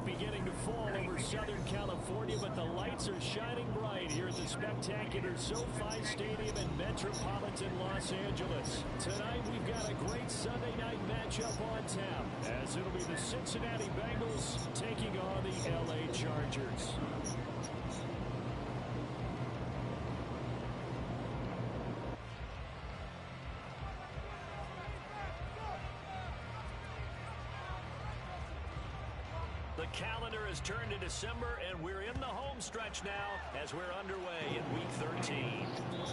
beginning to fall over Southern California, but the lights are shining bright here at the spectacular SoFi Stadium in metropolitan Los Angeles. Tonight, we've got a great Sunday night matchup on tap, as it'll be the Cincinnati Bengals taking on the LA Chargers. The calendar has turned to December, and we're in the home stretch now as we're underway in Week 13.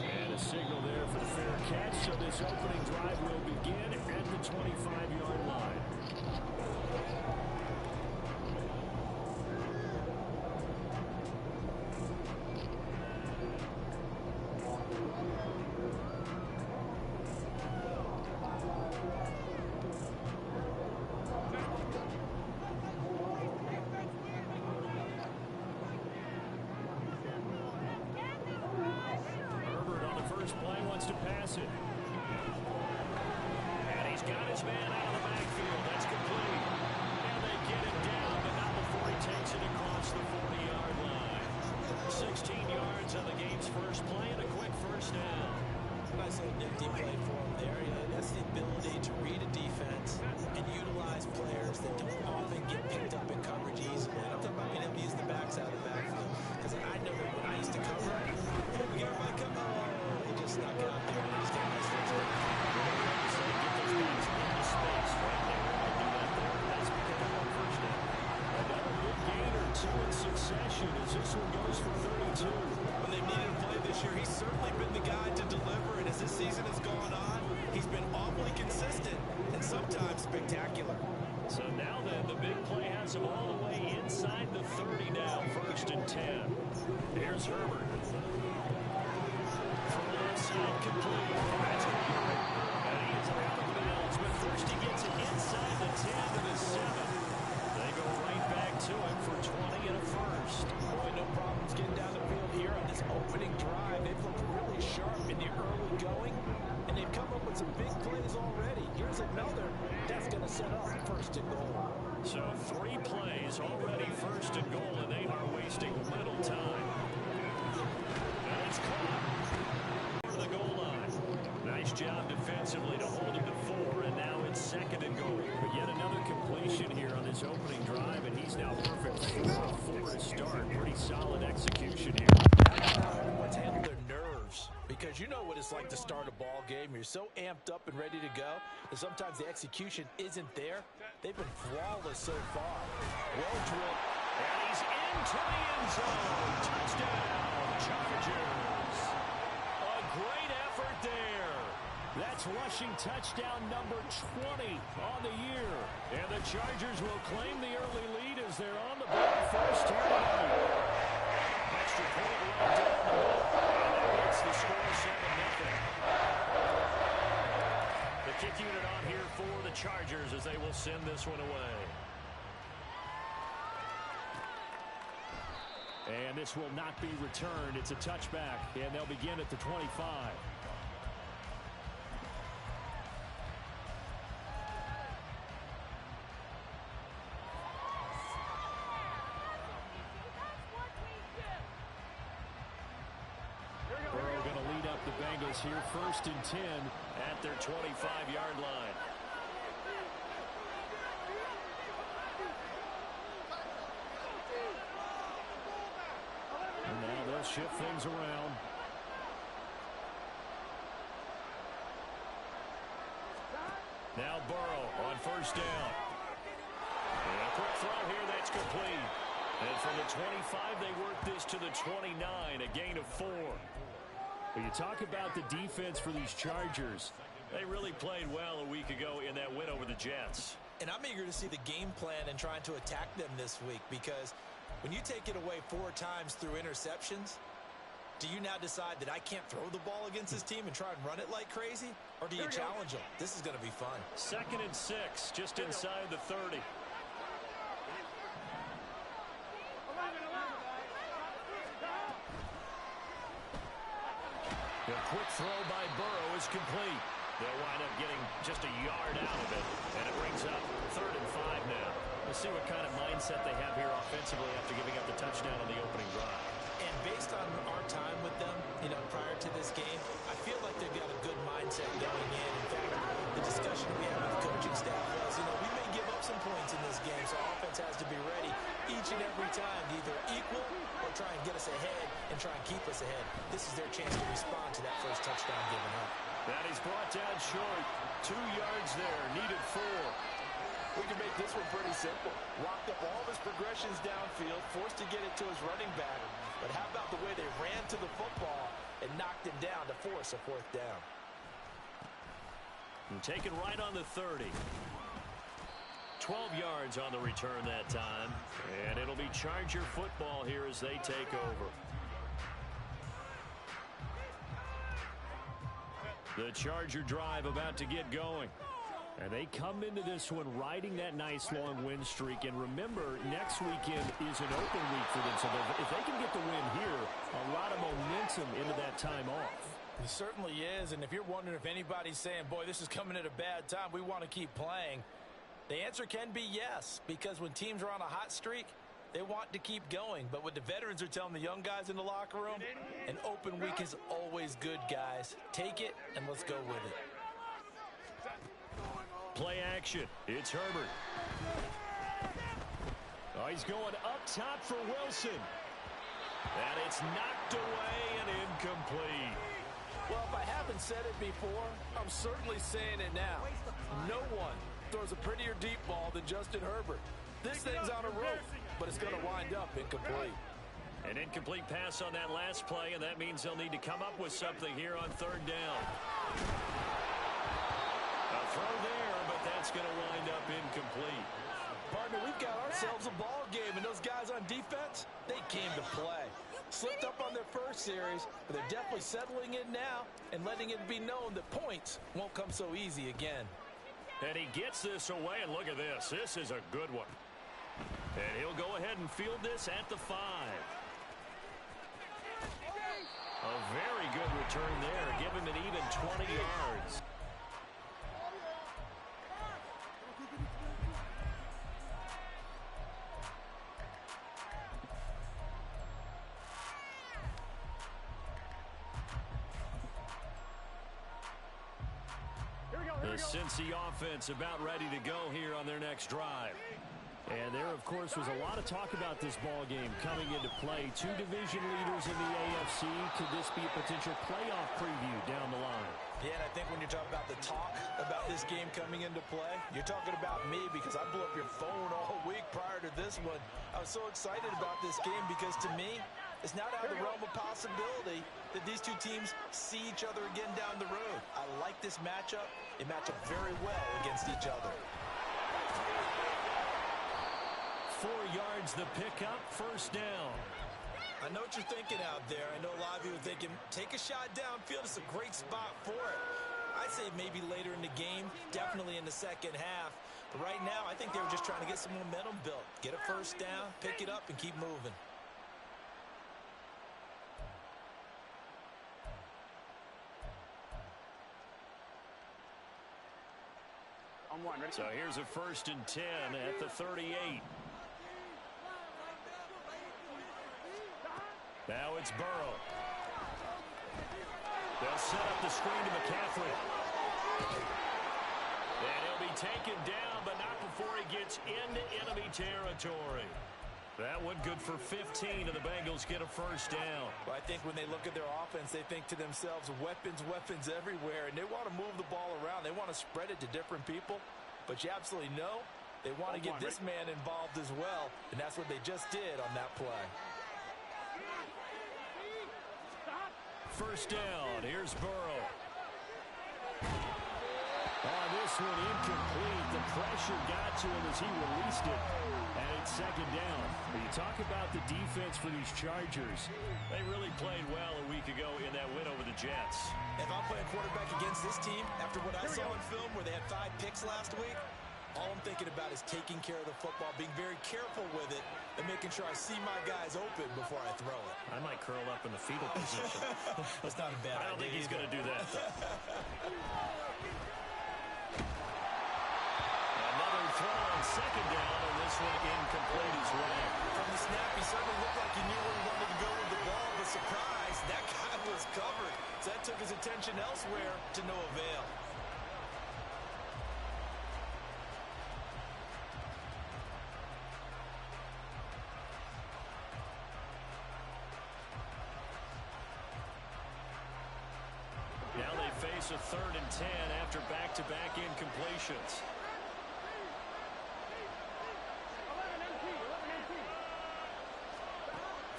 And a signal there for the fair catch, so this opening drive will begin at the 25-yard line. To pass it. And he's got his man out of the backfield. That's complete. And they get it down, but not before he takes it across the 40-yard line. 16 yards on the game's first play and a quick first down. Nice little nifty play for him there. That's the ability to read a defense and utilize players that don't often get picked up in coverage easily. I'm talking about being able to use the backs out of the backfield. Because I know that when I used to cover, we get everybody come snuck out there and he's got a nice first down. Get those guys into space right there. And do that there. Nice pick up on first down. Another big gain or two in succession as this one goes for 32. When they've needed a play this year, he's certainly been the guy to deliver. And as this season has gone on, he's been awfully consistent and sometimes spectacular. So now then, the big play has him all the way inside the 30 now. 1st and 10. Here's Herbert. Complete. That's complete. And he is out of bounds, but first he gets it inside the 10 to the 7. They go right back to him for 20 and a first. Boy, no problems getting down the field here on this opening drive. They've looked really sharp in the early going, and they've come up with some big plays already. Here's another that's going to set up 1st and goal. So 3 plays already 1st and goal, and they are wasting little time. And it's caught. The goal line. Nice job defensively to hold him to 4, and now it's 2nd and goal. But yet another completion here on this opening drive, and he's now perfect 4 to start. Pretty solid execution here. Let's handle their nerves, because you know what it's like to start a ball game. You're so amped up and ready to go, and sometimes the execution isn't there. They've been flawless so far. Well drilled. And he's into the end zone. Touchdown, Chargers. Great effort there. That's rushing touchdown number 20 on the year. And the Chargers will claim the early lead as they're on the board first here tonight. Extra point right down the middle. And that gets the score 7-0. The kick unit on here for the Chargers as they will send this one away. And this will not be returned. It's a touchback, and they'll begin at the 25. Burrow going to lead up the Bengals here, 1st and 10 at their 25-yard line. And now they'll shift things around. Now Burrow on 1st down. And a quick throw here, that's complete. And from the 25, they work this to the 29, a gain of 4. When you talk about the defense for these Chargers, they really played well a week ago in that win over the Jets. And I'm eager to see the game plan and trying to attack them this week, because when you take it away 4 times through interceptions, do you now decide that I can't throw the ball against this team and try and run it like crazy? Or do you challenge them? This is going to be fun. 2nd and 6, just inside the 30. The quick throw by Burrow is complete. They'll wind up getting just a yard out of it, and it brings up 3rd and 5 now. We'll see what kind of mindset they have here offensively after giving up the touchdown on the opening drive. And based on our time with them, prior to this game, I feel like they've got a good mindset going in. In fact, the discussion we had with the coaching staff was, we may give up some points in this game, so our offense has to be ready each and every time to either equal or try and get us ahead and try and keep us ahead. This is their chance to respond to that first touchdown given up. That is brought down short. 2 yards there, needed 4. We can make this one pretty simple. Locked up all of his progressions downfield, forced to get it to his running back. But how about the way they ran to the football and knocked him down to force a 4th down? And taken right on the 30. 12 yards on the return that time. And it'll be Charger football here as they take over. The Charger drive about to get going. And they come into this one riding that nice long win streak. And remember, next weekend is an open week for them. So if they can get the win here, a lot of momentum into that time off. It certainly is. And if you're wondering if anybody's saying, boy, this is coming at a bad time, we want to keep playing, the answer can be yes. Because when teams are on a hot streak, they want to keep going. But what the veterans are telling the young guys in the locker room, an open week is always good, guys. Take it and let's go with it. Play action. It's Herbert. Oh, he's going up top for Wilson. And it's knocked away and incomplete. Well, if I haven't said it before, I'm certainly saying it now. No one throws a prettier deep ball than Justin Herbert. This thing's on a rope, but it's going to wind up incomplete. An incomplete pass on that last play, and that means they'll need to come up with something here on 3rd down. A throw there, but that's going to wind up incomplete. Partner, we've got ourselves a ball game, and those guys on defense, they came to play. Slipped up on their first series, but they're definitely settling in now and letting it be known that points won't come so easy again. And he gets this away, and look at this. This is a good one. And he'll go ahead and field this at the 5. A very good return there. Give him an even 20 yards. The Cincy offense about ready to go here on their next drive. And there, of course, was a lot of talk about this ball game coming into play. 2 division leaders in the AFC. Could this be a potential playoff preview down the line? Yeah, and I think when you're talking about the talk about this game coming into play, you're talking about me because I blew up your phone all week prior to this one. I was so excited about this game because to me, it's not out of the realm of possibility that these two teams see each other again down the road. I like this matchup. They match up very well against each other. 4 yards the pickup, 1st down. I know what you're thinking out there. I know a lot of you are thinking, take a shot downfield. It's a great spot for it. I'd say maybe later in the game, definitely in the second half. But right now, I think they were just trying to get some momentum built. Get a 1st down, pick it up, and keep moving. So here's a 1st and 10 at the 38. Now it's Burrow. They'll set up the screen to McCaffrey. And he'll be taken down, but not before he gets into enemy territory. That one good for 15, and the Bengals get a 1st down. Well, I think when they look at their offense, they think to themselves, weapons, weapons everywhere, and they want to move the ball around. They want to spread it to different people, but you absolutely know they want to get this man involved as well, and that's what they just did on that play. 1st down. Here's Burrow. Oh, this one incomplete. The pressure got to him as he released it. And it's 2nd down. When you talk about the defense for these Chargers, they really played well a week ago in that win over the Jets. If I'm playing quarterback against this team, after what I saw in film where they had 5 picks last week, All I'm thinking about is taking care of the football, being very careful with it, and making sure I see my guys open before I throw it. I might curl up in the fetal position. That's not a bad idea. I don't think he's going to do that, though. Another throw on second down, and this one incomplete as well. From the snap, he certainly looked like he knew where he wanted to go with the ball, but surprise, that guy was covered. So that took his attention elsewhere to no avail. Now they face a 3rd and 10 after back-to-back incompletions.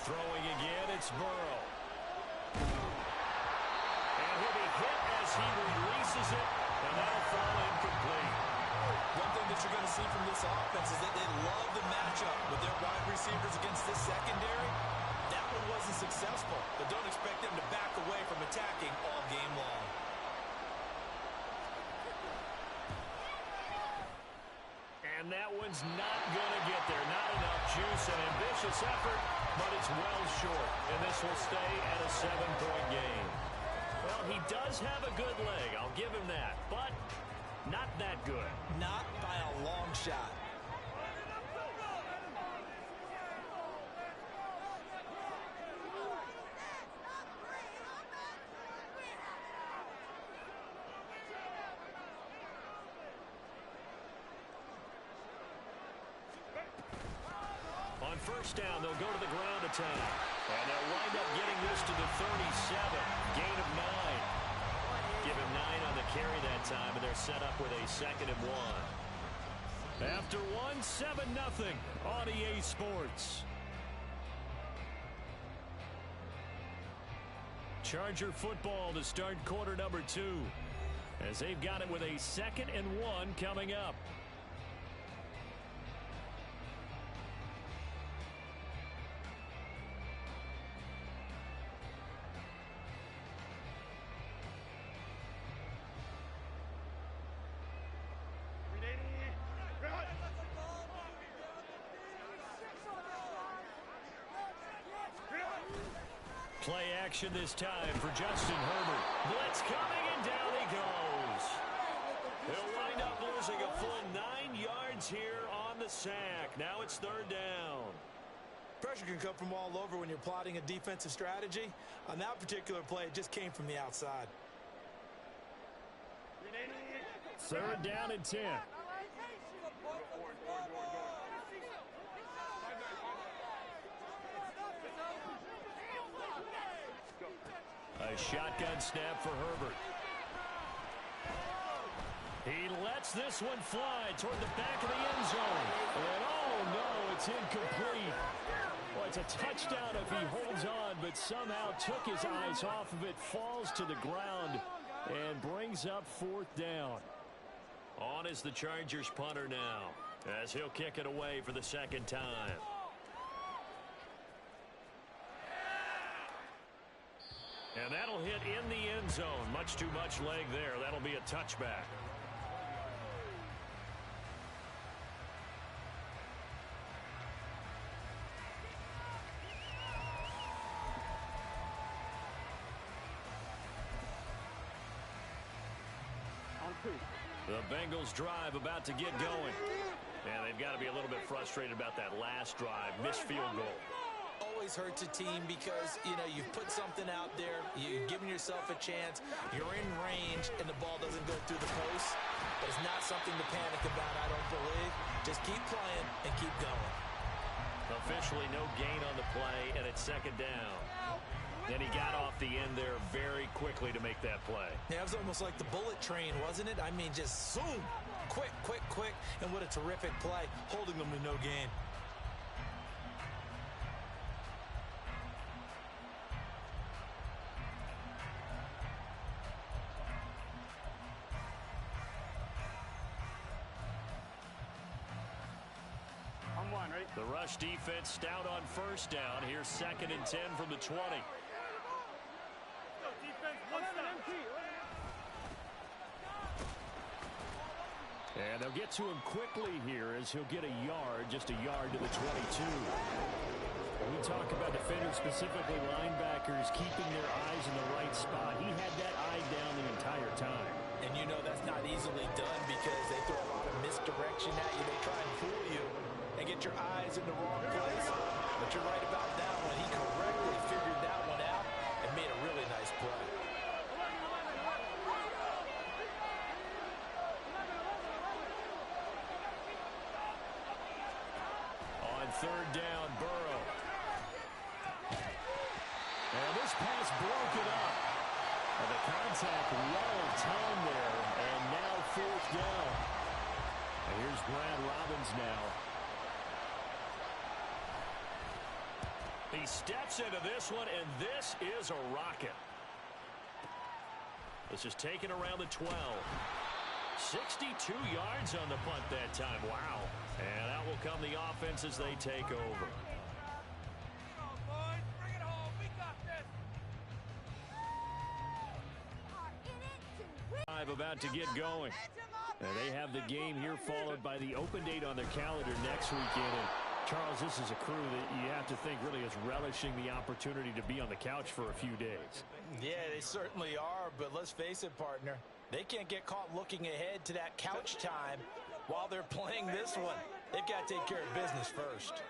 Throwing again, it's Burrow. And he'll be hit as he releases it, and that'll fall incomplete. One thing that you're going to see from this offense is that they love the matchup with their wide receivers against this secondary. That one wasn't successful, but don't expect them to back away from attacking all game long. And that one's not going to get there. Not enough juice, an ambitious effort, but it's well short. And this will stay at a 7-point game. Well, he does have a good leg. I'll give him that. But not that good. Not by a long shot. On first down, they'll go to the ground attack. And they'll wind up getting this to the 37. Gain of 9. Give him 9 on the carry that time, and they're set up with a 2nd and 1. After 1, 7-0 on EA Sports. Charger football to start quarter number 2. As they've got it with a 2nd and 1 coming up. Play action this time for Justin Herbert. Blitz coming, and down he goes. He'll wind up losing a full 9 yards here on the sack. Now it's 3rd down. Pressure can come from all over when you're plotting a defensive strategy. On that particular play, it just came from the outside. 3rd down and 10. A shotgun snap for Herbert. He lets this one fly toward the back of the end zone. And oh no, it's incomplete. Well, it's a touchdown if he holds on, but somehow took his eyes off of it, falls to the ground, and brings up 4th down. On is the Chargers punter now, as he'll kick it away for the 2nd time. And that'll hit in the end zone. Much too much leg there. That'll be a touchback. The Bengals drive about to get going. And they've got to be a little bit frustrated about that last drive. Missed field goal. Always hurts a team because, you know, you've put something out there, you've given yourself a chance, you're in range, and the ball doesn't go through the post. But it's not something to panic about, I don't believe. Just keep playing and keep going. Officially no gain on the play, and it's 2nd down. Then he got off the end there very quickly to make that play. Yeah, it was almost like the bullet train, wasn't it? I mean, just zoom, quick, quick, quick, and what a terrific play, holding them to no gain. The rush defense stout on first down. Here's 2nd and 10 from the 20. And they'll get to him quickly here as he'll get a yard, just a yard to the 22. When we talk about defenders, specifically linebackers, keeping their eyes in the right spot, he had that eye down the entire time. And you know that's not easily done because they throw a lot of misdirection at you. They try and fool you and get your eyes in the wrong place. But you're right about that one. He correctly figured that one out and made a really nice play. On third down, Burrow. And this pass broke it up. And the contact well timed there. And now fourth down. And here's Brad Robbins now. He steps into this one, and this is a rocket. This is taken around the 12. 62 yards on the punt that time. Wow. And out will come the offense as they take over. About to get going. And they have the game here followed by the open date on their calendar next weekend. And Charles, this is a crew that you have to think really is relishing the opportunity to be on the couch for a few days. Yeah, they certainly are, but let's face it, partner. They can't get caught looking ahead to that couch time while they're playing this one. They've got to take care of business first.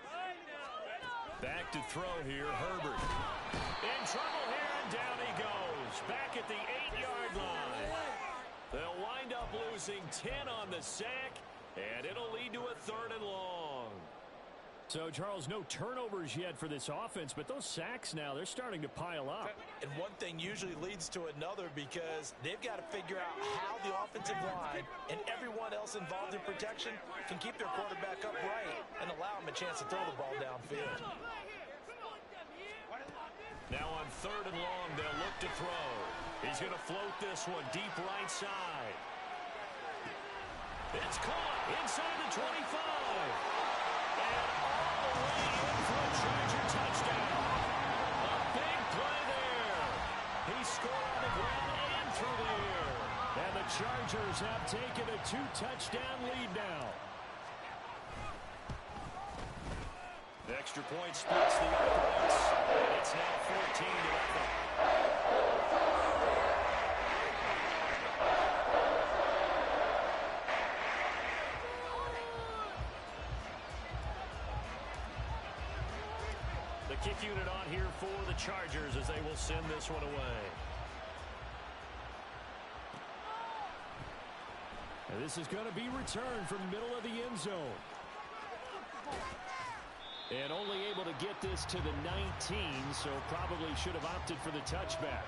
Back to throw here, Herbert. In trouble here, and down he goes. Back at the 8-yard line. They'll wind up losing 10 on the sack, and it'll lead to a 3rd and long. So, Charles, no turnovers yet for this offense, but those sacks now, they're starting to pile up. And one thing usually leads to another because they've got to figure out how the offensive line and everyone else involved in protection can keep their quarterback upright and allow him a chance to throw the ball downfield. Now on 3rd and long, they'll look to throw. He's going to float this one deep right side. It's caught inside the 25. And all the way in for a Charger touchdown. A big play there. He scored on the ground and through the air. And the Chargers have taken a 2-touchdown lead now. The extra point splits the offense. And it's now 14-0. Kick unit on here for the Chargers as they will send this one away. And this is going to be returned from the middle of the end zone. And only able to get this to the 19, so probably should have opted for the touchback.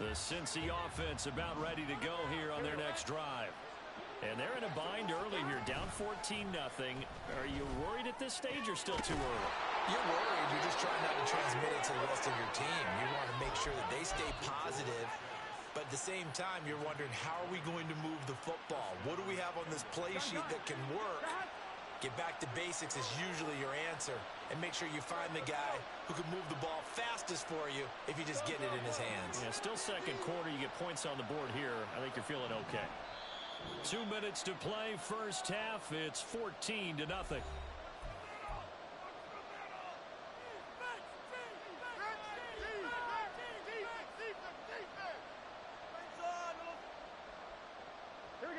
The Cincy offense about ready to go here on their next drive. And they're in a bind early here, down 14-0. Are you worried at this stage or still too early? You're worried. You're just trying not to transmit it to the rest of your team. You want to make sure that they stay positive. But at the same time, you're wondering, how are we going to move the football? What do we have on this play sheet that can work? Get back to basics is usually your answer. And make sure you find the guy who can move the ball fastest for you if you just get it in his hands. Yeah, still second quarter. You get points on the board here. I think you're feeling okay. 2 minutes to play, first half. It's 14-0.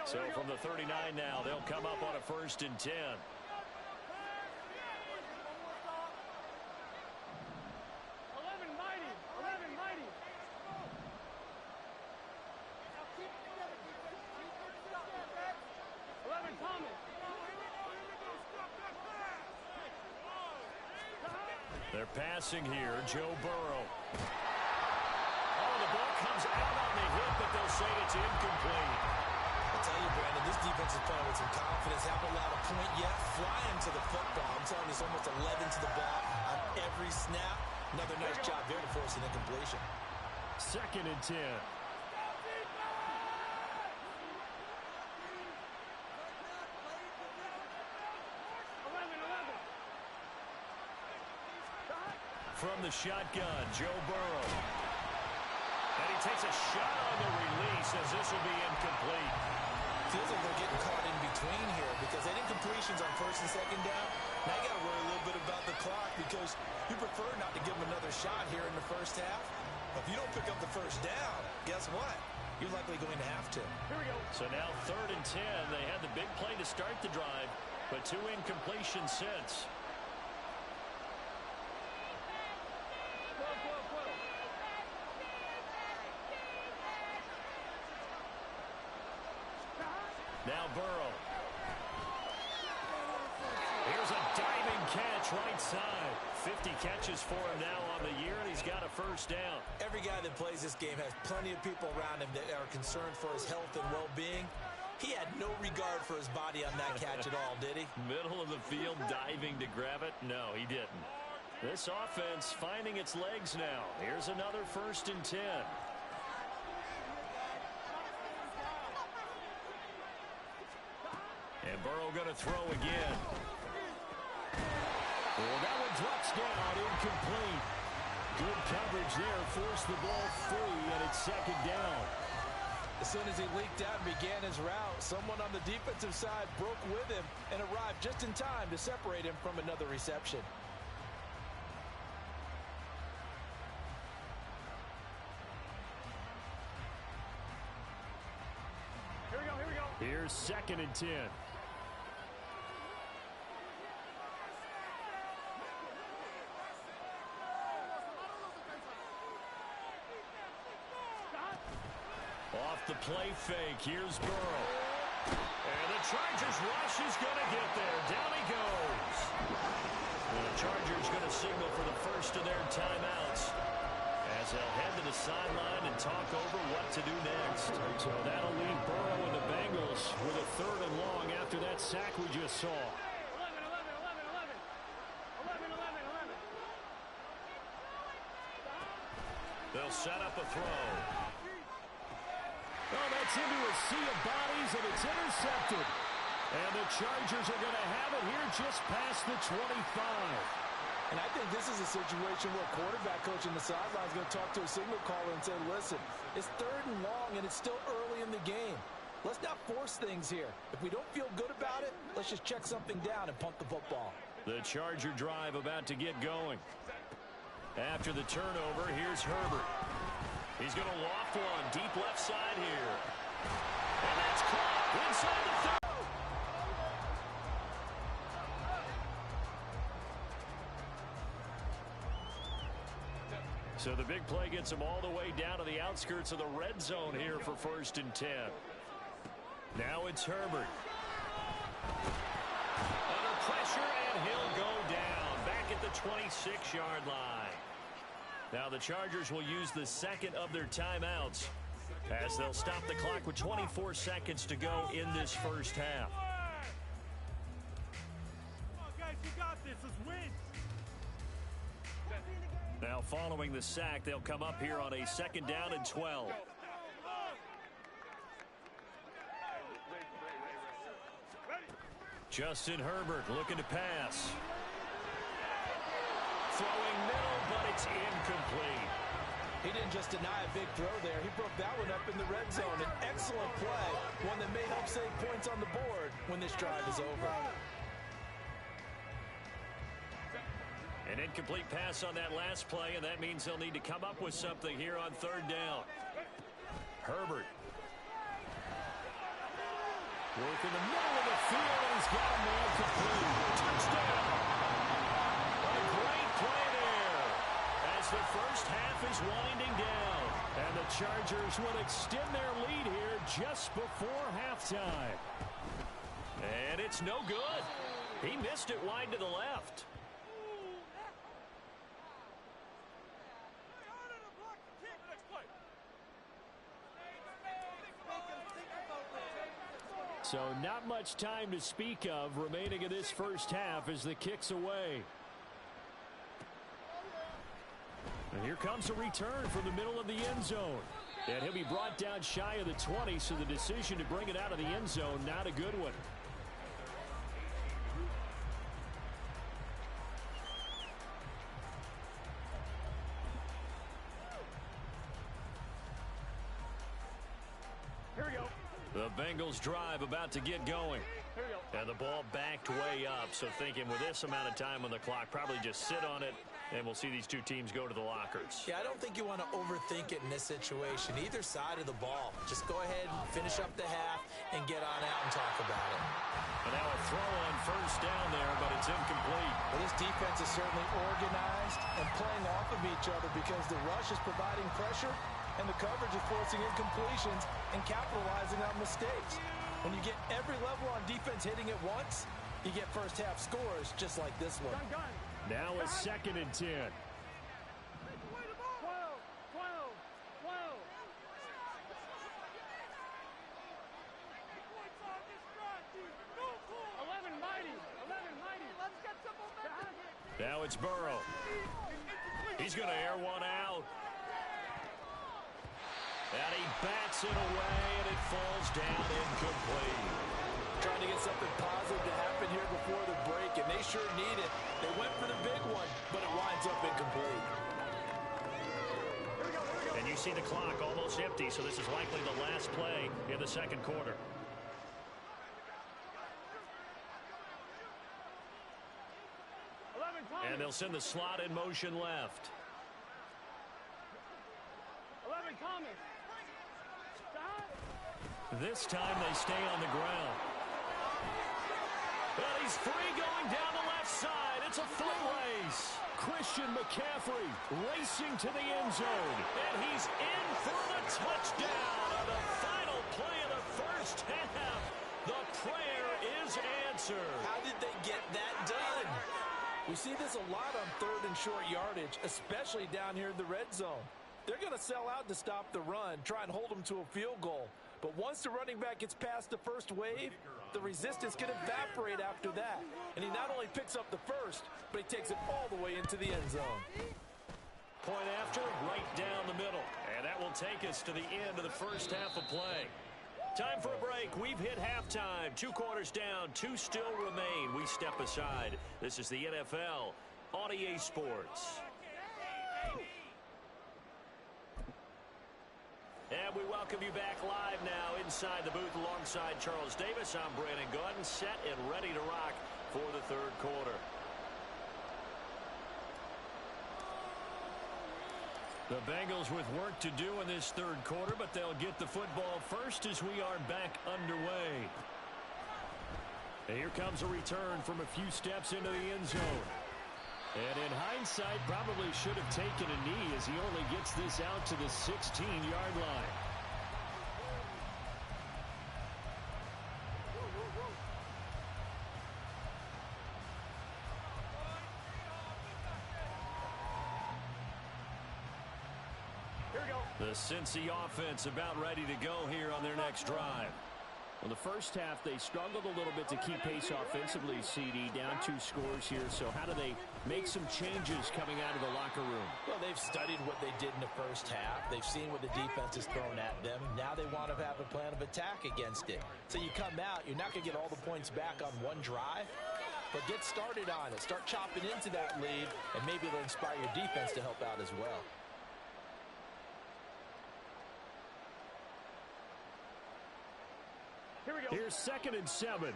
So from the 39 now, they'll come up on a 1st and 10. They're passing here, Joe Burrow. Oh, the ball comes out on the hit, but they'll say it's incomplete. I'll tell you, Brandon, this defense is playing with some confidence. Haven't allowed a point yet. Flying to the football. I'm telling you, it's almost 11 to the ball on every snap. Another nice job there to force an incompletion. 2nd and 10. from the shotgun, Joe Burrow. And he takes a shot on the release as this will be incomplete. Feels like they're getting caught in between here because they didn't completions on first and second down. Now you got to worry a little bit about the clock because you prefer not to give them another shot here in the first half. But if you don't pick up the first down, guess what? You're likely going to have to. Here we go. So now 3rd and 10. They had the big play to start the drive, but 2 incompletions since. Now Burrow. Here's a diving catch right side. 50 catches for him now on the year, and he's got a first down. Every guy that plays this game has plenty of people around him that are concerned for his health and well-being. He had no regard for his body on that catch at all, did he? Middle of the field diving to grab it? No, he didn't. This offense finding its legs now. Here's another 1st and 10. And Burrow going to throw again. Well, that one drops down, incomplete. Good coverage there, forced the ball free, and it's 2nd down. As soon as he leaked out and began his route, someone on the defensive side broke with him and arrived just in time to separate him from another reception. Here we go. Here's 2nd and 10. Off the play fake. Here's Burrow. And the Chargers rush is going to get there. Down he goes. And the Chargers going to signal for the first of their timeouts as they'll head to the sideline and talk over what to do next. So that'll leave Burrow and the Bengals with a 3rd and long after that sack we just saw. 11. They'll set up a throw. Oh, that's into a sea of bodies, and it's intercepted. And the Chargers are going to have it here just past the 25. And I think this is a situation where a quarterback coach in the sideline is going to talk to a signal caller and say, listen, it's 3rd and long, and it's still early in the game. Let's not force things here. If we don't feel good about it, let's just check something down and punt the football. The Charger drive about to get going. After the turnover, here's Herbert. He's going to loft one deep left side here. And that's caught inside the 30. So the big play gets him all the way down to the outskirts of the red zone here for 1st and 10. Now it's Herbert. Under pressure, and he'll go down. Back at the 26-yard line. Now the Chargers will use the 2nd of their timeouts as they'll stop the clock with 24 seconds to go in this first half. Come on, guys, you got this. Let's win. Now following the sack, they'll come up here on a 2nd down and 12. Justin Herbert looking to pass. Throwing middle, but it's incomplete. He didn't just deny a big throw there. He broke that one up in the red zone. An excellent play, one that may help save points on the board when this drive is over. An incomplete pass on that last play, and that means they'll need to come up with something here on 3rd down. Herbert. Work in the middle of the field, and he's got a man complete. Touchdown! A great play there as the first half is winding down. And the Chargers will extend their lead here just before halftime. And it's no good. He missed it wide to the left. So not much time to speak of remaining in this first half as the kick's away. And here comes a return from the middle of the end zone. And he'll be brought down shy of the 20, so the decision to bring it out of the end zone, not a good one. The Bengals drive about to get going. And the ball backed way up. So thinking with this amount of time on the clock, probably just sit on it, and we'll see these two teams go to the lockers. Yeah, I don't think you want to overthink it in this situation. Either side of the ball. Just go ahead and finish up the half and get on out and talk about it. And now a throw on first down there, but it's incomplete. Well, this defense is certainly organized and playing off of each other because the rush is providing pressure and the coverage is forcing incompletions and capitalizing on mistakes. When you get every level on defense hitting at once, you get first half scores just like this one. Now a 2nd and 10. 12. Now it's Burrow. He's going to air one out. And he bats it away, and it falls down incomplete. Trying to get something positive to happen here before the break, and they sure need it. They went for the big one, but it winds up incomplete. And you see the clock almost empty, so this is likely the last play in the second quarter. And they'll send the slot in motion left. 11 Thomas. This time they stay on the ground. Well, he's free going down the left side. It's a foot race. Christian McCaffrey racing to the end zone. And he's in for the touchdown on the final play of the first half. The prayer is answered. How did they get that done? We see this a lot on 3rd and short yardage, especially down here in the red zone. They're going to sell out to stop the run, try and hold them to a field goal. But once the running back gets past the first wave, the resistance can evaporate after that. And he not only picks up the first, but he takes it all the way into the end zone. Point after, right down the middle. And that will take us to the end of the first half of play. Time for a break. We've hit halftime. 2 quarters down, 2 still remain. We step aside. This is the NFL on EA Sports. And we welcome you back live now inside the booth alongside Charles Davis. I'm Brandon Gunn, set and ready to rock for the third quarter. The Bengals with work to do in this third quarter, but they'll get the football first as we are back underway. And here comes a return from a few steps into the end zone. And in hindsight, probably should have taken a knee as he only gets this out to the 16-yard line. The Cincy offense about ready to go here on their next drive. Well, the first half, they struggled a little bit to keep pace offensively, CD, down 2 scores here. So how do they make some changes coming out of the locker room? Well, they've studied what they did in the first half. They've seen what the defense has thrown at them. Now they want to have a plan of attack against it. So you come out, you're not going to get all the points back on one drive, but get started on it. Start chopping into that lead, and maybe it'll inspire your defense to help out as well. Here we go. Here's 2nd and 7. Go.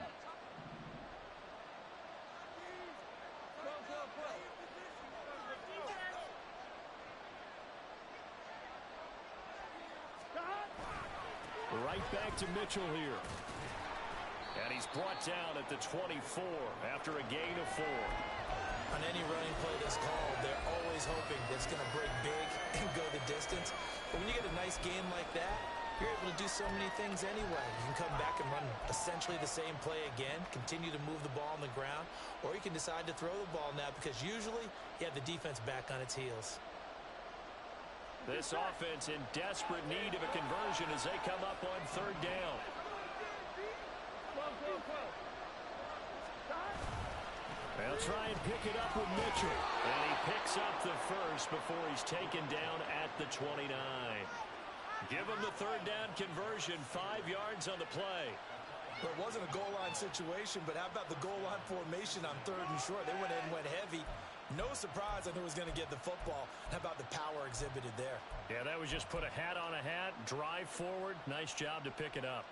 Right back to Mitchell here. And he's brought down at the 24 after a gain of 4. On any running play that's called, they're always hoping that it's going to break big and go the distance. But when you get a nice game like that, you're able to do so many things anyway. You can come back and run essentially the same play again, continue to move the ball on the ground, or you can decide to throw the ball now because usually you have the defense back on its heels. This offense in desperate need of a conversion as they come up on 3rd down. They'll try and pick it up with Mitchell. And he picks up the first before he's taken down at the 29. Give him the 3rd down conversion, 5 yards on the play. Well, it wasn't a goal line situation, but how about the goal line formation on 3rd and short? They went in and went heavy. No surprise on who was going to get the football. How about the power exhibited there? Yeah, that was just put a hat on a hat, drive forward. Nice job to pick it up.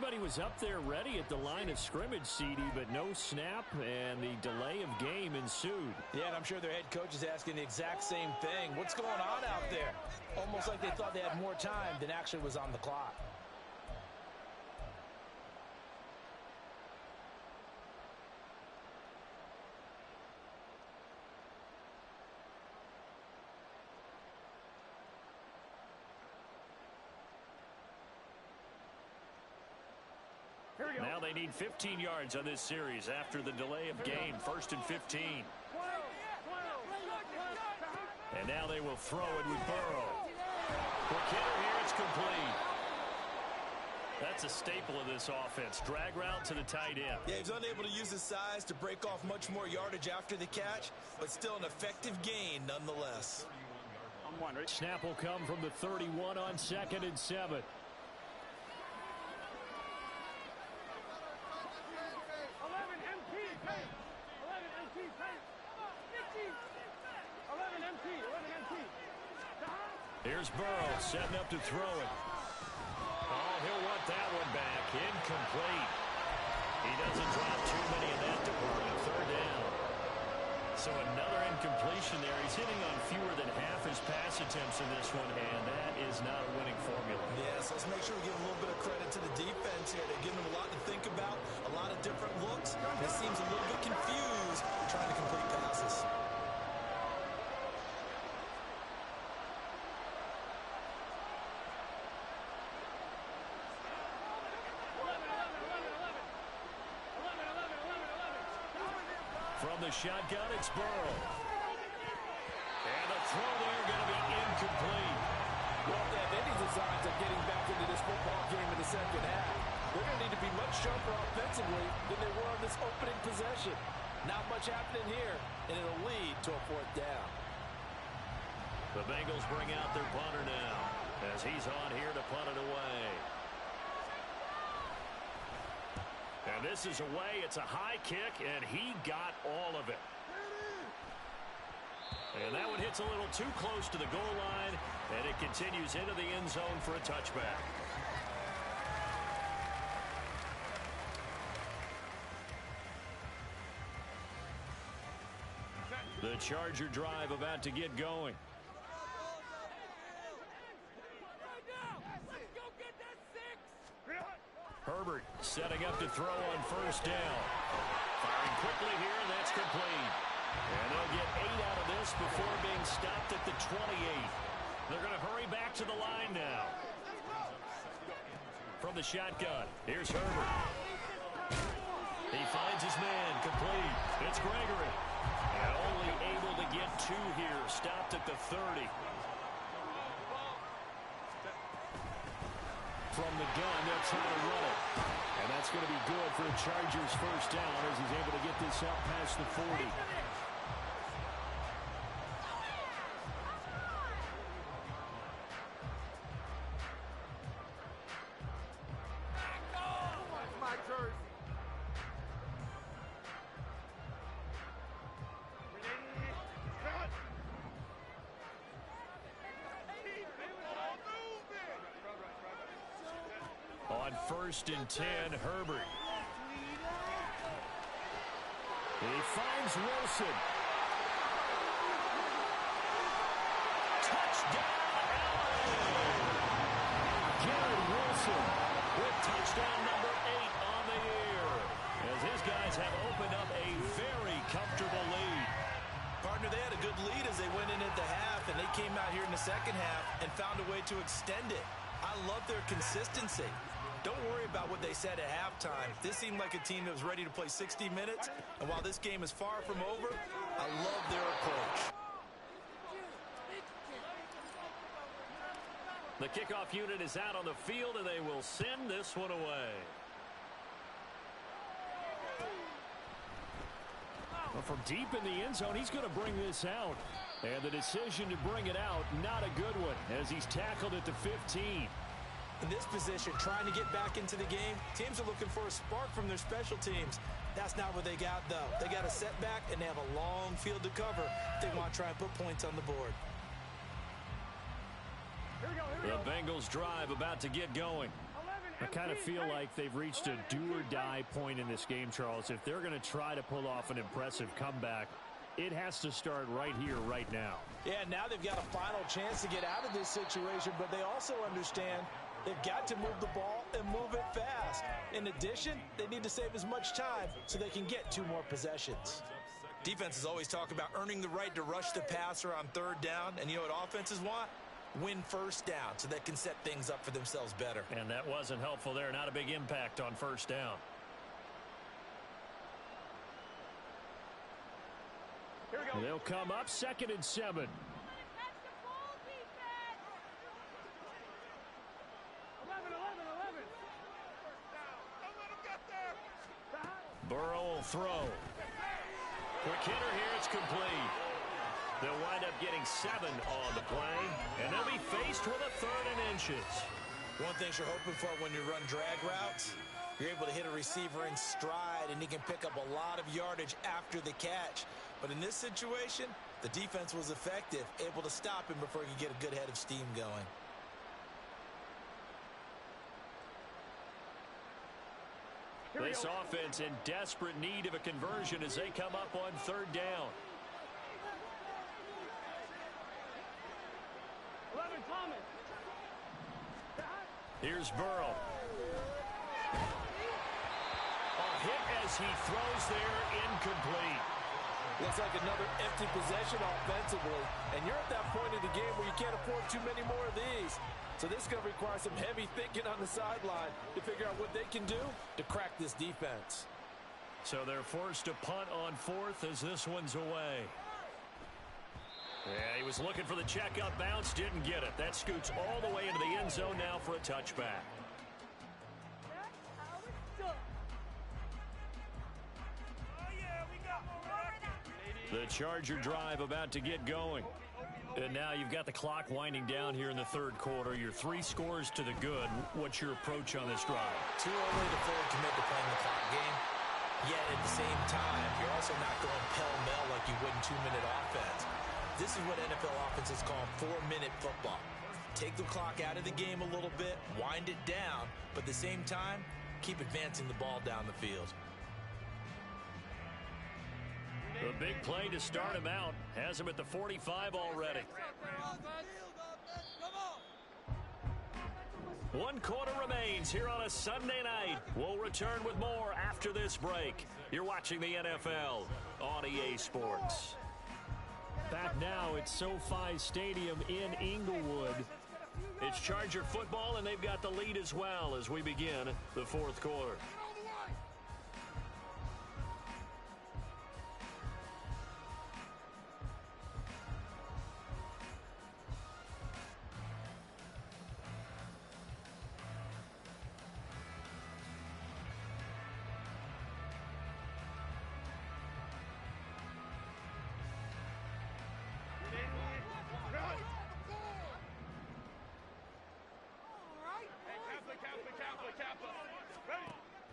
Everybody was up there ready at the line of scrimmage, CD, but no snap, and the delay of game ensued. Yeah, and I'm sure their head coach is asking the exact same thing. What's going on out there? Almost like they thought they had more time than actually was on the clock. Now they need 15 yards on this series after the delay of game. 1st and 15. And now they will throw it with Burrow. Quick hitter here, it's complete. That's a staple of this offense. Drag route to the tight end. Yeah, he's unable to use his size to break off much more yardage after the catch, but still an effective gain nonetheless. Snap will come from the 31 on 2nd and 7. Here's Burrow setting up to throw it. Oh, he'll want that one back. Incomplete. He doesn't drop too many in that department. 3rd down. So another incompletion there. He's hitting on fewer than half his pass attempts in this one, and that is not a winning formula. Yes, let's make sure we give a little bit of credit to the defense here. They're giving them a lot to think about, a lot of different looks. It seems a little bit confused trying to complete passes. From the shotgun, it's Burrow. And the throw there going to be incomplete. Well, if they have any designs of getting back into this football game in the second half, they're going to need to be much sharper offensively than they were on this opening possession. Not much happening here, and it'll lead to a 4th down. The Bengals bring out their punter now as he's on here to punt it away. And this is away. It's a high kick, and he got all of it. And that one hits a little too close to the goal line, and it continues into the end zone for a touchback. The Charger drive about to get going. Herbert setting up to throw on 1st down. Firing quickly here, and that's complete. And they'll get 8 out of this before being stopped at the 28. They're going to hurry back to the line now. From the shotgun, here's Herbert. He finds his man, complete. It's Gregory. And only able to get 2 here, stopped at the 30. From the gun, they'll try to run it. And that's going to be good for the Chargers' 1st down as he's able to get this up past the 40. My jersey. On 1st and 10, Herbert. He finds Wilson. Touchdown, LA! Garrett Wilson with touchdown number 8 on the year, as his guys have opened up a very comfortable lead. Partner, they had a good lead as they went in at the half, and they came out here in the second half and found a way to extend it. I love their consistency. Don't worry about what they said at halftime. This seemed like a team that was ready to play 60 minutes, and while this game is far from over, I love their approach. The kickoff unit is out on the field, and they will send this one away. Well, from deep in the end zone, he's going to bring this out. And the decision to bring it out, not a good one, as he's tackled at the 15. In this position, trying to get back into the game, teams are looking for a spark from their special teams. That's not what they got, though. They got a setback, and they have a long field to cover if they want to try and put points on the board. The Bengals drive about to get going. I kind of feel like they've reached a do-or-die point in this game, Charles. If they're going to try to pull off an impressive comeback, it has to start right here, right now. Yeah, now they've got a final chance to get out of this situation, but they also understand they've got to move the ball and move it fast. In addition, they need to save as much time so they can get 2 more possessions. Defenses always talk about earning the right to rush the passer on 3rd down, and you know what offenses want? Win 1st down so they can set things up for themselves better. And that wasn't helpful there. Not a big impact on 1st down. Here we go. They'll come up 2nd and 7. Burrow will throw. Quick hitter here. It's complete. They'll wind up getting 7 on the play, and they'll be faced with a 3rd and inches. One thing you're hoping for when you run drag routes, you're able to hit a receiver in stride, and he can pick up a lot of yardage after the catch. But in this situation, the defense was effective, able to stop him before he could get a good head of steam going. This offense in desperate need of a conversion as they come up on 3rd down. 11 Thomas. Here's Burrow. A hit as he throws there, incomplete. Looks like another empty possession offensively. And you're at that point in the game where you can't afford too many more of these. So this is going to require some heavy thinking on the sideline to figure out what they can do to crack this defense. So they're forced to punt on 4th as this one's away. Yeah, he was looking for the checkup bounce, didn't get it. That scoots all the way into the end zone now for a touchback. The Charger drive about to get going. And now you've got the clock winding down here in the 3rd quarter. You're 3 scores to the good. What's your approach on this drive? Too early to forward commit to playing the clock game. Yet at the same time, you're also not going pell-mell like you would in 2-minute offense. This is what NFL offenses call 4-minute football. Take the clock out of the game a little bit, wind it down, but at the same time, keep advancing the ball down the field. A big play to start him out. Has him at the 45 already. 1 quarter remains here on a Sunday night. We'll return with more after this break. You're watching the NFL on EA Sports. Back now at SoFi Stadium in Inglewood. It's Charger football, and they've got the lead as well as we begin the 4th quarter.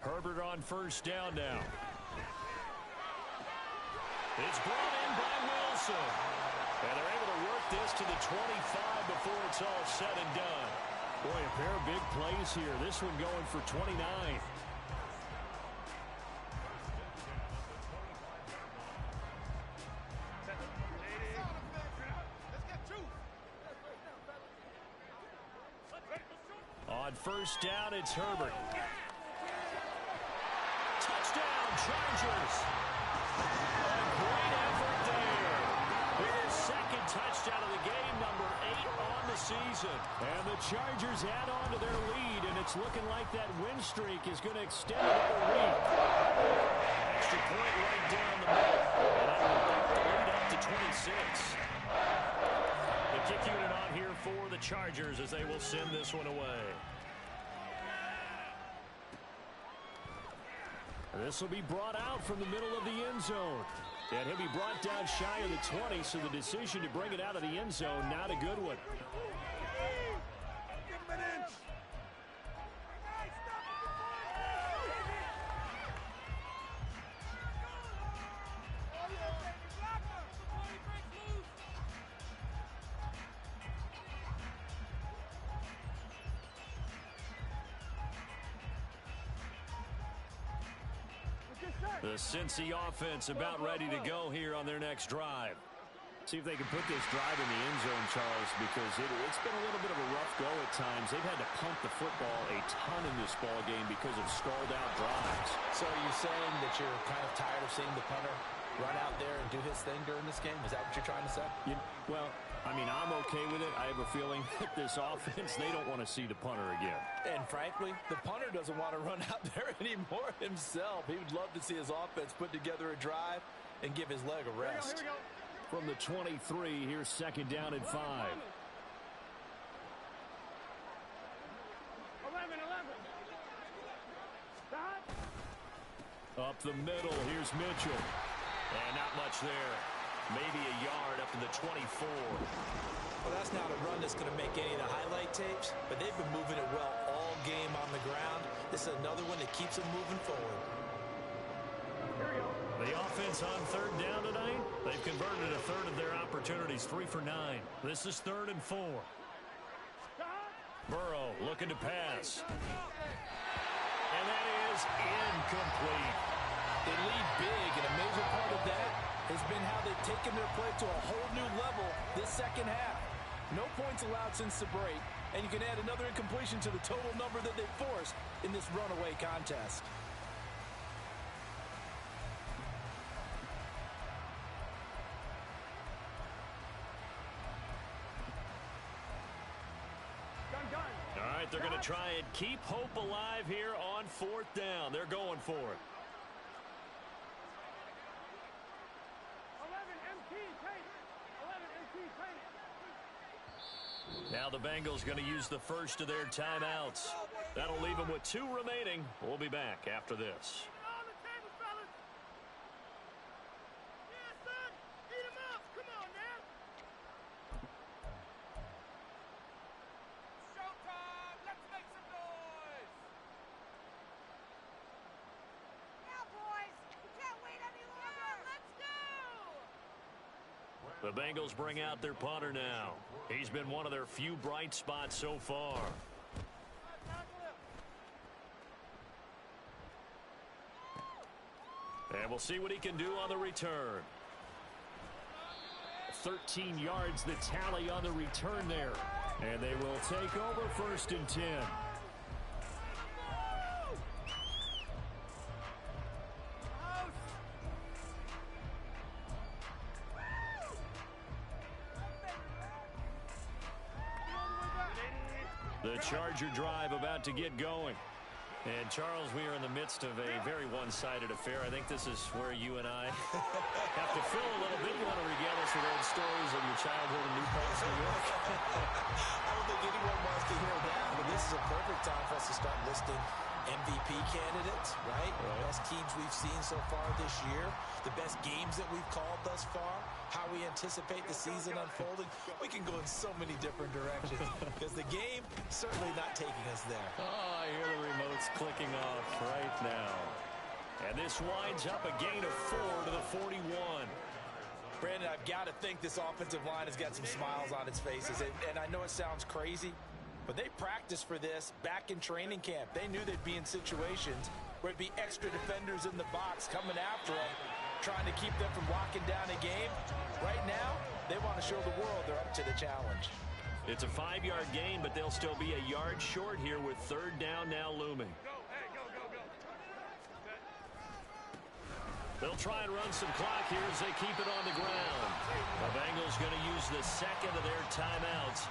Herbert on 1st down now. It's brought in by Wilson. And they're able to work this to the 25 before it's all said and done. Boy, a pair of big plays here. This one going for 29. On 1st down, it's Herbert. Touchdown, Chargers. A great effort there. With his 2nd touchdown of the game, number 8 on the season. And the Chargers add on to their lead, and it's looking like that win streak is going to extend another week. Extra point right down the middle. And that will bump the lead up to 26. The kick unit on here for the Chargers as they will send this one away. This will be brought out from the middle of the end zone. And he'll be brought down shy of the 20, so the decision to bring it out of the end zone, not a good one. The Cincy offense about ready to go here on their next drive. See if they can put this drive in the end zone, Charles, because it's been a little bit of a rough go at times. They've had to punt the football a ton in this ball game because of stalled-out drives. So are you saying that you're kind of tired of seeing the punter run out there and do his thing during this game? Is that what you're trying to say? Well, I mean, I'm okay with it. I have a feeling that this offense, they don't want to see the punter again. And frankly, the punter doesn't want to run out there anymore himself. He would love to see his offense put together a drive and give his leg a rest. Here we go. From the 23, here's second down and 5. 11. Stop. Up the middle, here's Mitchell. And not much there. Maybe a yard up to the 24. Well, that's not a run that's going to make any of the highlight tapes, but they've been moving it well all game on the ground. This is another one that keeps them moving forward. Here we go. The offense on third down tonight, they've converted a third of their opportunities, 3 for 9. This is 3rd and 4. Burrow looking to pass. And that is incomplete. They lead big, and a major part of that has been how they've taken their play to a whole new level this second half. No points allowed since the break, and you can add another incompletion to the total number that they forced in this runaway contest. All right, they're going to try and keep hope alive here on 4th down. They're going for it. 11 MT tape. 11 MT tape. Now the Bengals going to use the first of their timeouts. That'll leave them with 2 remaining. We'll be back after this. On the table, fellas. Yeah, son. Eat 'em up. Come on now. Showtime. Let's make some noise. Now, boys, we can't wait any longer. Let's go. The Bengals bring out their punter now. He's been one of their few bright spots so far. And we'll see what he can do on the return. 13 yards the tally on the return there. And they will take over 1st and 10. The Charger drive about to get going. And, Charles, we are in the midst of a very one-sided affair. I think this is where you and I have to fill a little bit. You want to regale us with old stories of your childhood in New Paltz, New York? I don't think anyone wants to hear that, but this is a perfect time for us to start listing MVP candidates, right? The best teams we've seen so far this year, the best games that we've called thus far, how we anticipate the season unfolding. We can go in so many different directions because the game certainly not taking us there. Oh, I hear the remotes clicking off right now. And this winds up a gain of 4 to the 41. Brandon, I've got to think this offensive line has got some smiles on its faces. And I know it sounds crazy, but they practiced for this back in training camp. They knew they'd be in situations where it'd be extra defenders in the box coming after them, trying to keep them from locking down a game. Right now, they want to show the world they're up to the challenge. It's a 5-yard gain, but they'll still be a yard short here with 3rd down now looming. Go. Hey, go. They'll try and run some clock here as they keep it on the ground. The Bengals going to use the second of their timeouts.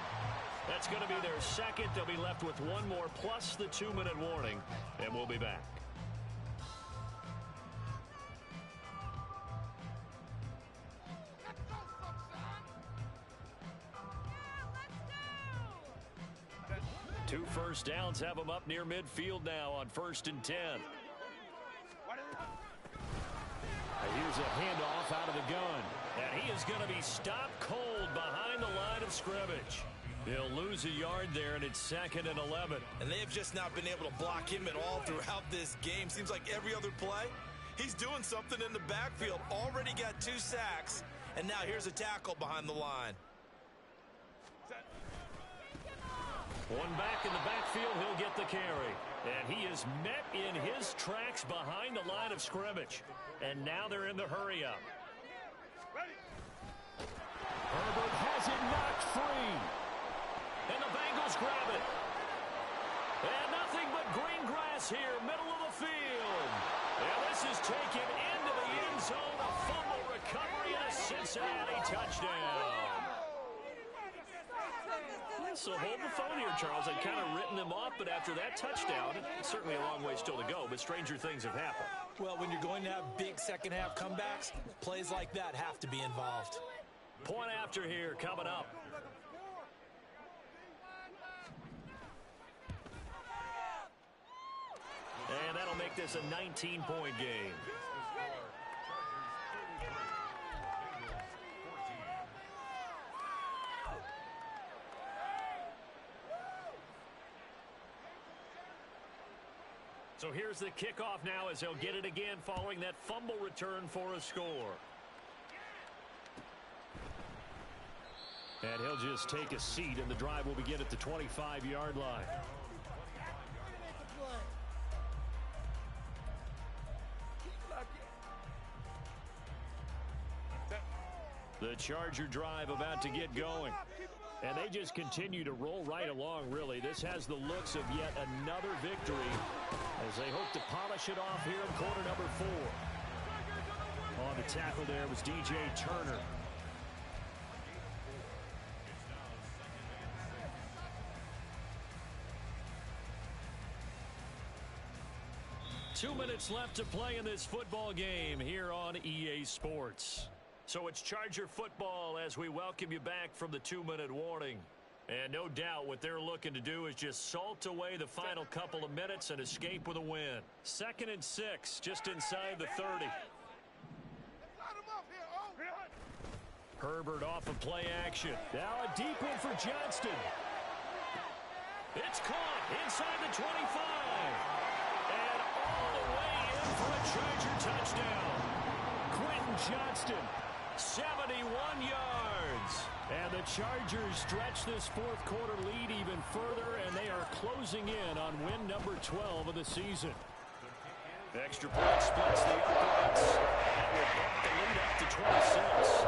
That's going to be their second. They'll be left with 1 more plus the 2-minute warning, and we'll be back. Two first downs have them up near midfield now on 1st and 10. Here's a handoff out of the gun. And he is going to be stopped cold behind the line of scrimmage. He'll lose a yard there, and it's 2nd and 11. And they have just not been able to block him at all throughout this game. Seems like every other play, he's doing something in the backfield. Already got 2 sacks, and now here's a tackle behind the line. One back in the backfield, he'll get the carry. And he is met in his tracks behind the line of scrimmage. And now they're in the hurry-up. Herbert has it knocked free. And the Bengals grab it. And nothing but green grass here, middle of the field. And this is taken into the end zone. A fumble recovery and a Cincinnati touchdown. So hold the phone here, Charles. I'd kind of written them off, but after that touchdown, certainly a long way still to go, but stranger things have happened. Well, when you're going to have big second-half comebacks, plays like that have to be involved. Point after here coming up. And that'll make this a 19-point game. So here's the kickoff now as he'll get it again following that fumble return for a score. And he'll just take a seat, and the drive will begin at the 25-yard line. The Charger drive about to get going. And they just continue to roll right along, really. This has the looks of yet another victory as they hope to polish it off here in quarter number 4. On the tackle there was DJ Turner. Two minutes left to play in this football game here on EA Sports. So it's Charger football as we welcome you back from the 2-minute warning. And no doubt what they're looking to do is just salt away the final couple of minutes and escape with a win. 2nd and 6, just inside the 30. Herbert off of play action. Now a deep one for Johnston. It's caught inside the 25. And all the way in for a Charger touchdown. Quentin Johnston. 71 yards. And the Chargers stretch this fourth quarter lead even further, and they are closing in on win number 12 of the season. Extra point splits the uprights. And will bump the lead up to 26.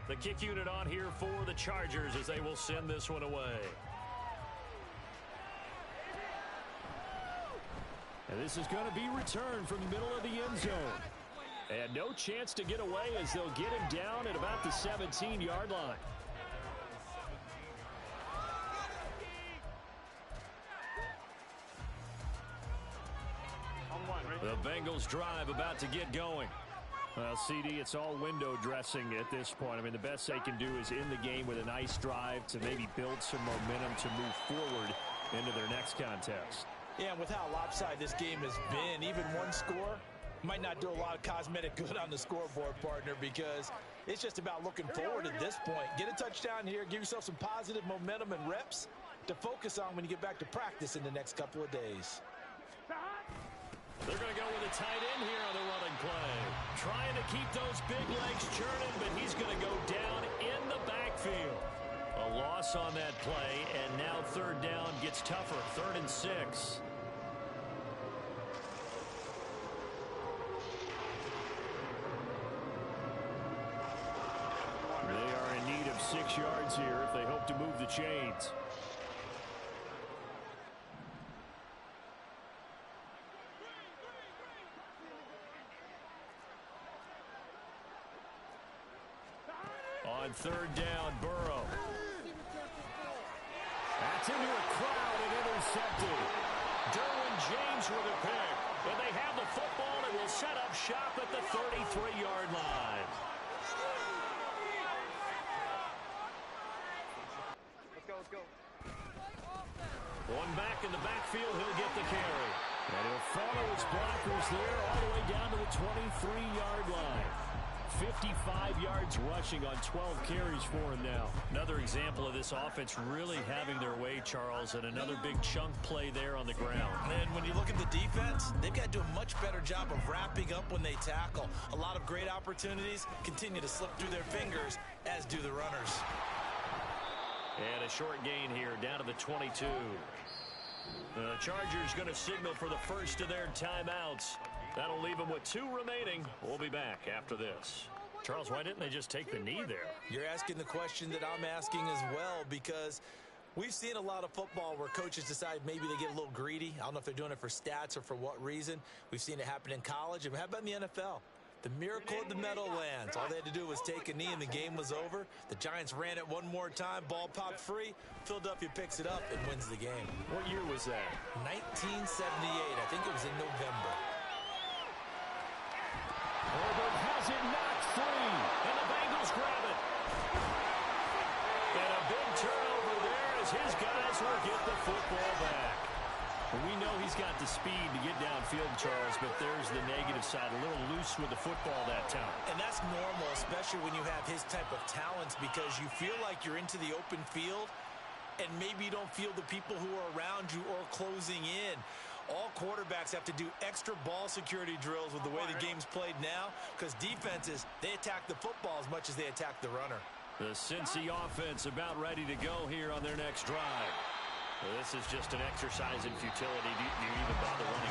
The kick unit on here for the Chargers as they will send this one away. And this is going to be returned from the middle of the end zone. And no chance to get away as they'll get him down at about the 17-yard line. The Bengals drive about to get going. Well, CD, it's all window dressing at this point. I mean, the best they can do is in the game with a nice drive to maybe build some momentum to move forward into their next contest. Yeah, and with how lopsided this game has been, even one score might not do a lot of cosmetic good on the scoreboard, partner, because it's just about looking forward at this point. Get a touchdown here, give yourself some positive momentum and reps to focus on when you get back to practice in the next couple of days. They're going to go with a tight end here on the running play. Trying to keep those big legs churning, but he's going to go down in the backfield. A loss on that play, and now third down gets tougher. 3rd and 6. They are in need of 6 yards here if they hope to move the chains. On 3rd down, Burrow. That's into a crowd and intercepted. Derwin James with a pick. And they have the football and will set up shop at the 33-yard line. Let's go. One back in the backfield, he'll get the carry. And he'll follow his blockers there all the way down to the 23-yard line. 55 yards rushing on 12 carries for him now. Another example of this offense really having their way, Charles, and another big chunk play there on the ground. And when you look at the defense, they've got to do a much better job of wrapping up when they tackle. A lot of great opportunities continue to slip through their fingers, as do the runners. And a short gain here, down to the 22. The Chargers going to signal for the first of their timeouts. That'll leave them with 2 remaining. We'll be back after this. Charles, why didn't they just take the knee there? You're asking the question that I'm asking as well, because we've seen a lot of football where coaches decide maybe they get a little greedy. I don't know if they're doing it for stats or for what reason. We've seen it happen in college. And how about in the NFL? The miracle of the Meadowlands. All they had to do was take a knee and the game was over. The Giants ran it one more time. Ball popped free. Philadelphia picks it up and wins the game. What year was that? 1978. I think it was in November. Herbert has it knocked free, and the Bengals grab it. And a big turnover there as his guys will get the football back. We know he's got the speed to get downfield, Charles, but there's the negative side. A little loose with the football that time. And that's normal, especially when you have his type of talents, because you feel like you're into the open field, and maybe you don't feel the people who are around you or closing in. All quarterbacks have to do extra ball security drills with the way the game's played now, because defenses, they attack the football as much as they attack the runner. The Cincy offense about ready to go here on their next drive. Well, this is just an exercise in futility. Do you even bother running